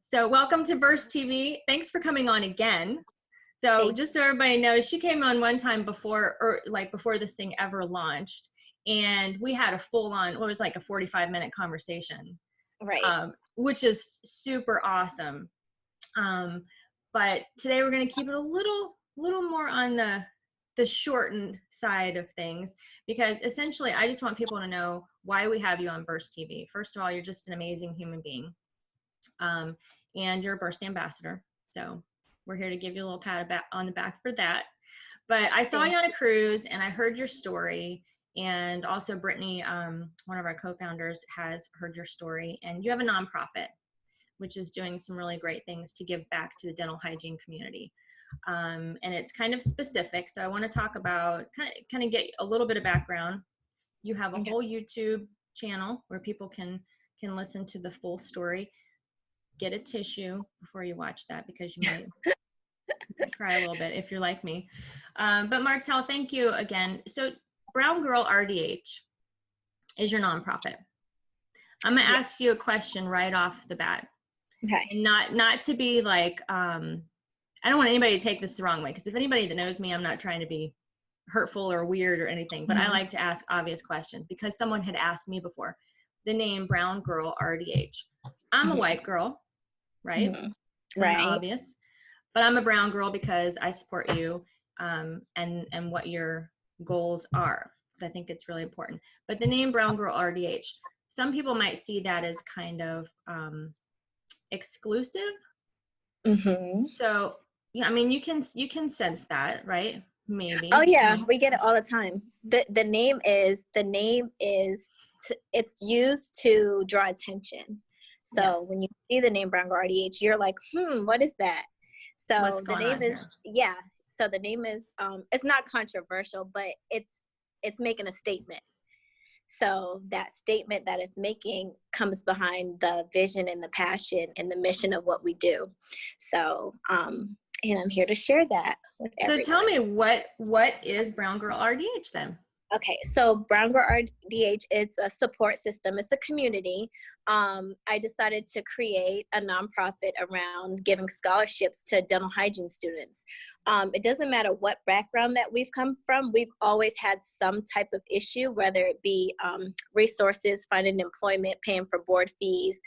So welcome to Burst TV. Thanks for coming on again. So just so everybody knows, she came on one time before, or like before this thing ever launched, and we had a full-on, it was like a 45-minute conversation, right? Which is super awesome. But today we're going to keep it a little more on the shortened side of things, because essentially I just want people to know why we have you on Burst TV. First of all, you're just an amazing human being. And you're a Burst ambassador. So we're here to give you a little pat on the back for that. But I saw you on a cruise and I heard your story. And also Brittany, one of our co-founders, has heard your story. And you have a nonprofit, which is doing some really great things to give back to the dental hygiene community. And it's kind of specific. So I want to talk about, kind of get a little bit of background. You have a whole YouTube channel where people can listen to the full story. Get a tissue before you watch that, because you might cry a little bit if you're like me. But Martell, thank you again. So BrownGirl RDH is your nonprofit. I'm gonna ask you a question right off the bat. Okay. And not to be like, I don't want anybody to take this the wrong way, because if anybody that knows me, I'm not trying to be hurtful or weird or anything, but I like to ask obvious questions, because someone had asked me before the name BrownGirl RDH. I'm a white girl, right? Right. Obvious. But I'm a brown girl because I support you and what your goals are. So I think it's really important. But the name BrownGirl RDH, some people might see that as kind of exclusive. So yeah, I mean, you can sense that, right? Maybe. Oh yeah, we get it all the time. The name is it's used to draw attention. So when you see the name BrownGirl RDH, you're like, what is that? So the name is so the name is it's not controversial, but it's making a statement. So that statement that it's making comes behind the vision and the passion and the mission of what we do. So and I'm here to share that with everyone. So tell me, what is BrownGirl RDH then? Okay, so BrownGirl RDH, it's a support system. It's a community. I decided to create a nonprofit around giving scholarships to dental hygiene students. It doesn't matter what background that we've come from. We've always had some type of issue, whether it be resources, finding employment, paying for board fees,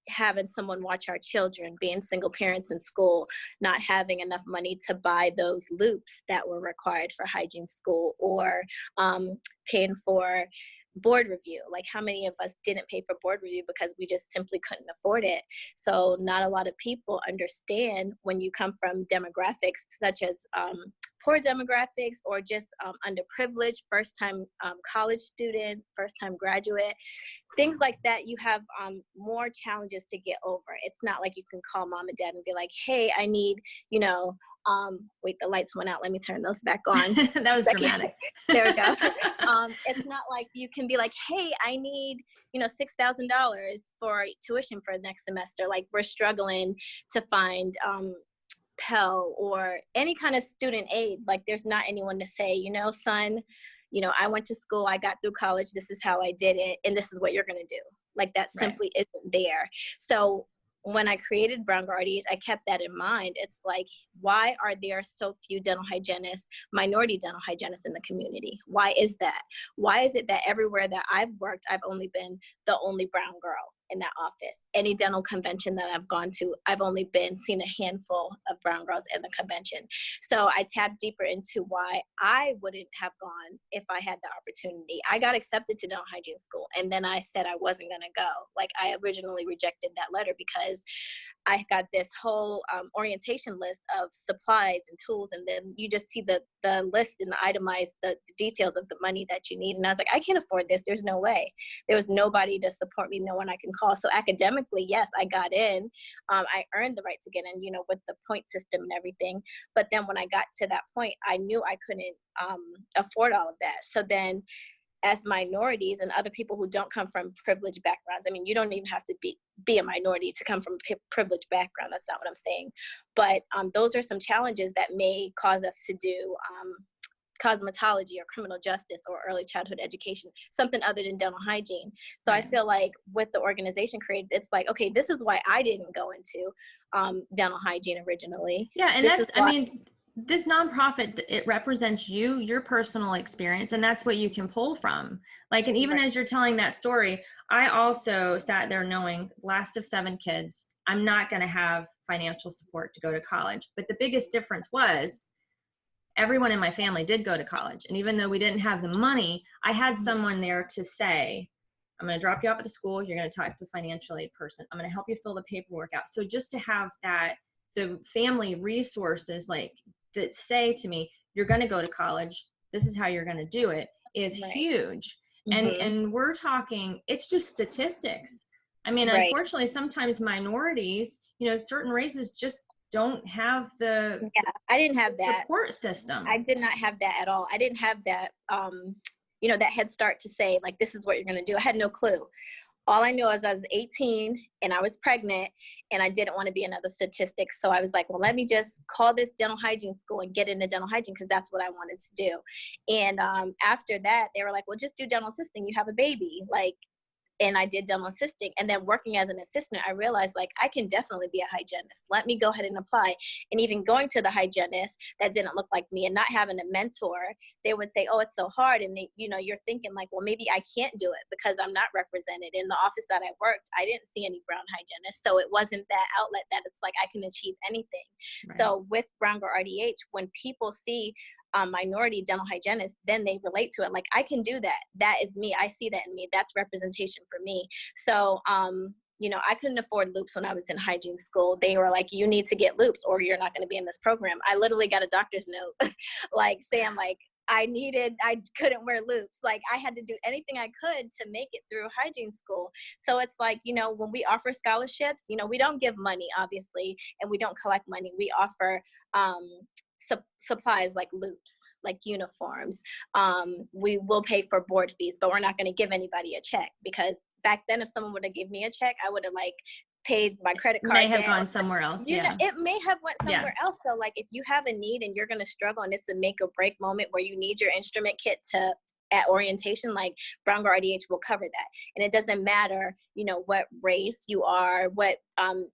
having someone watch our children, being single parents in school, not having enough money to buy those loops that were required for hygiene school, or paying for board review. Like, how many of us didn't pay for board review because we just simply couldn't afford it? So not a lot of people understand when you come from demographics such as poor demographics, or just underprivileged, first-time college student, first-time graduate, things like that, you have more challenges to get over. It's not like you can call mom and dad and be like, hey, I need, wait, the lights went out. Let me turn those back on. That was dramatic. There we go. It's not like you can be like, hey, I need, $6,000 for tuition for next semester. Like, we're struggling to find Pell or any kind of student aid. Like, there's not anyone to say, son, I went to school, I got through college, this is how I did it, and this is what you're going to do. Like, that simply isn't there. So when I created BrownGirl RDH, I kept that in mind. It's like, why are there so few dental hygienists, minority dental hygienists in the community? Why is that? Why is it that everywhere that I've worked, I've only been the only brown girl in that office? Any dental convention that I've gone to, I've only seen a handful of brown girls in the convention. So I tapped deeper into why I wouldn't have gone if I had the opportunity. I got accepted to dental hygiene school, and then I said I wasn't going to go. Like, I originally rejected that letter because I got this whole orientation list of supplies and tools, and then you just see the list and the itemized the details of the money that you need. And I was like, I can't afford this. There's no way. There was nobody to support me, no one I can call. So academically, yes, I got in. I earned the right to get in, with the point system and everything. But then when I got to that point, I knew I couldn't afford all of that. So then, as minorities and other people who don't come from privileged backgrounds, I mean, you don't even have to be a minority to come from a privileged background. That's not what I'm saying. But those are some challenges that may cause us to do cosmetology or criminal justice or early childhood education, something other than dental hygiene. So I Right. feel like with the organization created, it's like, okay, this is why I didn't go into dental hygiene originally. Yeah, and This is that's, I why. mean, this nonprofit, it represents you, your personal experience, and that's what you can pull from. Like, and even Right. as you're telling that story, I also sat there knowing, last of 7 kids, I'm not going to have financial support to go to college. But the biggest difference was everyone in my family did go to college. And even though we didn't have the money, I had someone there to say, I'm going to drop you off at the school. You're going to talk to a financial aid person. I'm going to help you fill the paperwork out. So just to have that, the family resources like that say to me, you're going to go to college, this is how you're going to do it, is Right. huge. Mm-hmm. And we're talking, it's just statistics. I mean, Right. unfortunately, sometimes minorities, you know, certain races just don't have the Yeah, I didn't have that. support system. I did not have that at all. I didn't have that, you know, that head start to say, like, this is what you're going to do. I had no clue. All I knew is I was 18 and I was pregnant and I didn't want to be another statistic. So I was like, well, let me just call this dental hygiene school and get into dental hygiene because that's what I wanted to do. And after that, they were like, well, just do dental assisting. You have a baby. Like, and I did dental assisting. And then working as an assistant, I realized like I can definitely be a hygienist. Let me go ahead and apply. And even going to the hygienist that didn't look like me and not having a mentor, they would say, oh, it's so hard. And they, you know, you're thinking like, well, maybe I can't do it because I'm not represented. In the office that I worked, I didn't see any brown hygienists. So it wasn't that outlet that it's like I can achieve anything. Right. So with BrownGirl RDH, when people see minority dental hygienists, then they relate to it. Like, I can do that. That is me. I see that in me. That's representation for me. So, you know, I couldn't afford loops when I was in hygiene school. They were like, you need to get loops or you're not going to be in this program. I literally got a doctor's note, like saying like, I couldn't wear loops. Like I had to do anything I could to make it through hygiene school. So it's like, you know, when we offer scholarships, you know, we don't give money, obviously, and we don't collect money. We offer, supplies like loops, like uniforms. We will pay for board fees, but we're not going to give anybody a check because back then, if someone would have given me a check, I would have like paid my credit card. May have gone somewhere else. You know, it may have went somewhere else. So like if you have a need and you're going to struggle and it's a make or break moment where you need your instrument kit to at orientation, like BrownGirl RDH will cover that. And it doesn't matter, you know, what race you are, what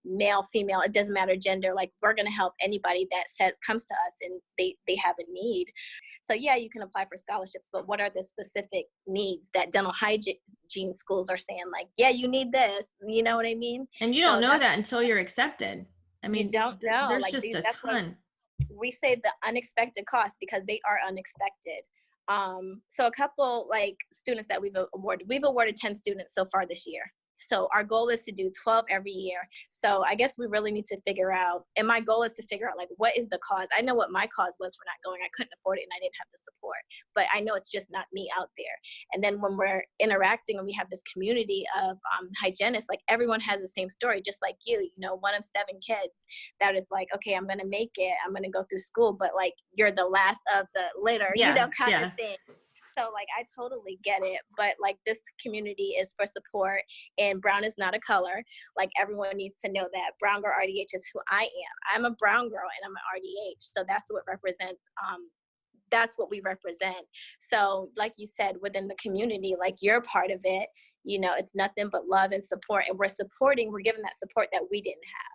male, female, it doesn't matter gender. Like we're going to help anybody that comes to us and they have a need. So yeah, you can apply for scholarships, but what are the specific needs that dental hygiene schools are saying like, yeah, you need this, you know what I mean? And you don't know that until you're accepted. I mean, you don't know. There's like just a ton. We say the unexpected costs because they are unexpected. So a couple like students that we've awarded 10 students so far this year. So our goal is to do 12 every year. So I guess we really need to figure out, and my goal is to figure out like, what is the cause? I know what my cause was for not going. I couldn't afford it and I didn't have the support, but I know it's just not me out there. And then when we're interacting and we have this community of hygienists, like everyone has the same story, just like you know, one of 7 kids that is like, okay, I'm going to make it. I'm going to go through school, but like, you're the last of the litter, you know, kind of thing. So like, I totally get it, but like this community is for support and brown is not a color. Like everyone needs to know that BrownGirl RDH is who I am. I'm a brown girl and I'm an RDH. So that's what represents, that's what we represent. So like you said, within the community, like you're part of it, you know, it's nothing but love and support. And we're giving that support that we didn't have.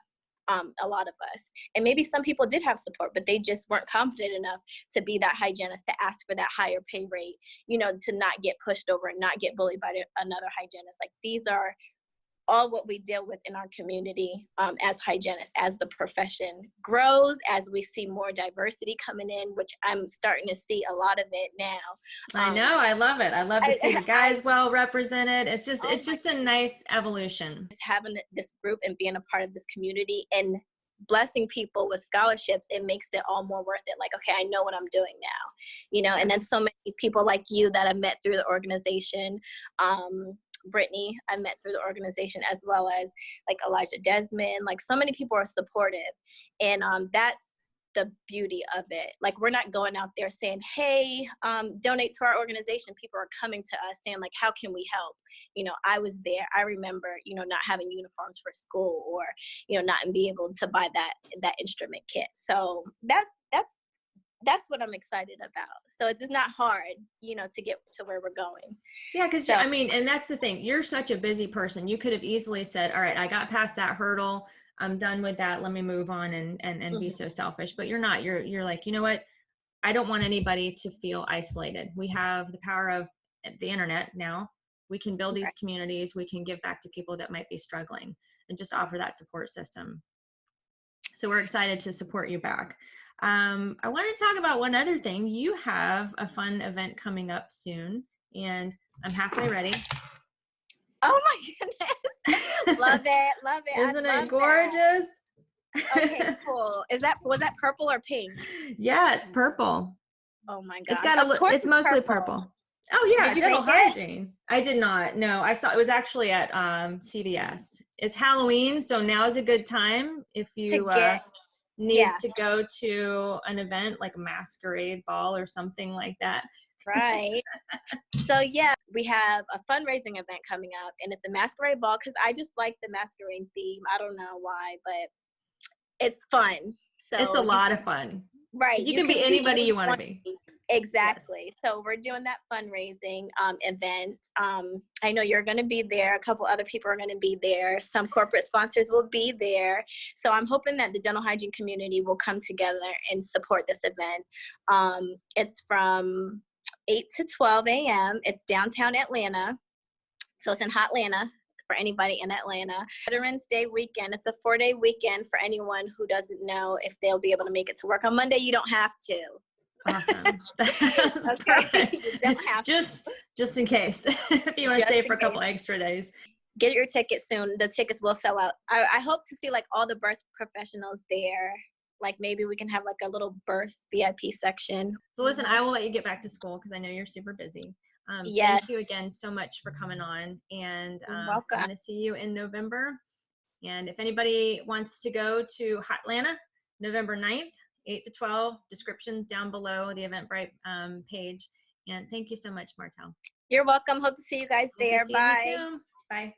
A lot of us, and maybe some people did have support, but they just weren't confident enough to be that hygienist, to ask for that higher pay rate, you know, to not get pushed over and not get bullied by another hygienist. Like these are all what we deal with in our community as hygienists, as the profession grows, as we see more diversity coming in, which I'm starting to see a lot of it now. I know, I love it. I love to see the guys well represented. It's just a nice evolution. Having this group and being a part of this community and blessing people with scholarships, it makes it all more worth it. Like, okay, I know what I'm doing now, you know, and then so many people like you that I met through the organization, Brittany, I met through the organization, as well as like Elijah Desmond, like so many people are supportive. And that's the beauty of it. Like we're not going out there saying, hey, donate to our organization. People are coming to us saying like, how can we help? You know, I was there. I remember, you know, not having uniforms for school or, you know, not being able to buy that instrument kit. So that's that's what I'm excited about. So it's not hard, you know, to get to where we're going. Yeah, because So, I mean, and that's the thing. You're such a busy person. You could have easily said, "All right, I got past that hurdle. I'm done with that. Let me move on and be mhm, so selfish." But you're not. You're like, you know what? I don't want anybody to feel isolated. We have the power of the internet now. We can build these right. communities. We can give back to people that might be struggling and just offer that support system. So we're excited to support you back. I want to talk about one other thing. You have a fun event coming up soon, and I'm halfway ready. Oh my goodness. Love it. Love it. I Isn't it love that. gorgeous? Okay, cool. Was that purple or pink? Yeah, it's purple. Oh my It's gosh. got Of course it's it's mostly purple. purple. Oh yeah, Did you dental make it? hygiene. I did not. No, I saw it was actually at CVS. It's Halloween, so now is a good time if To you get, need yeah, to go to an event like a masquerade ball or something like that. right. So yeah, we have a fundraising event coming up, and it's a masquerade ball because I just like the masquerade theme. I don't know why, but it's fun. It's So a you lot can, of fun. right, You you can can be be anybody who you you want to want be. to be. Yes. Exactly. So we're doing that fundraising event. I know you're going to be there. A couple other people are going to be there. Some corporate sponsors will be there. So I'm hoping that the dental hygiene community will come together and support this event. It's from 8 to 12 a.m. It's downtown Atlanta. So it's in Hotlanta for anybody in Atlanta. Veterans Day weekend. It's a 4-day weekend for anyone who doesn't know if they'll be able to make it to work. On Monday, you don't have to. Awesome. That's Okay, perfect. you don't have Just in case, if you want to just stay in for a couple case. extra days. Get your tickets soon. The tickets will sell out. I hope to see like all the birth professionals there. Like maybe we can have like a little birth VIP section. So listen, I will let you get back to school because I know you're super busy. Thank you Yes, again so much for coming on, and you're I'm welcome. going to see you in November. And if anybody wants to go to Hotlanta, November 9th, 8 to 12, descriptions down below the Eventbrite page. And thank you so much, Martel. You're welcome. Hope to see you guys We'll be there. seeing you Bye. soon. Bye.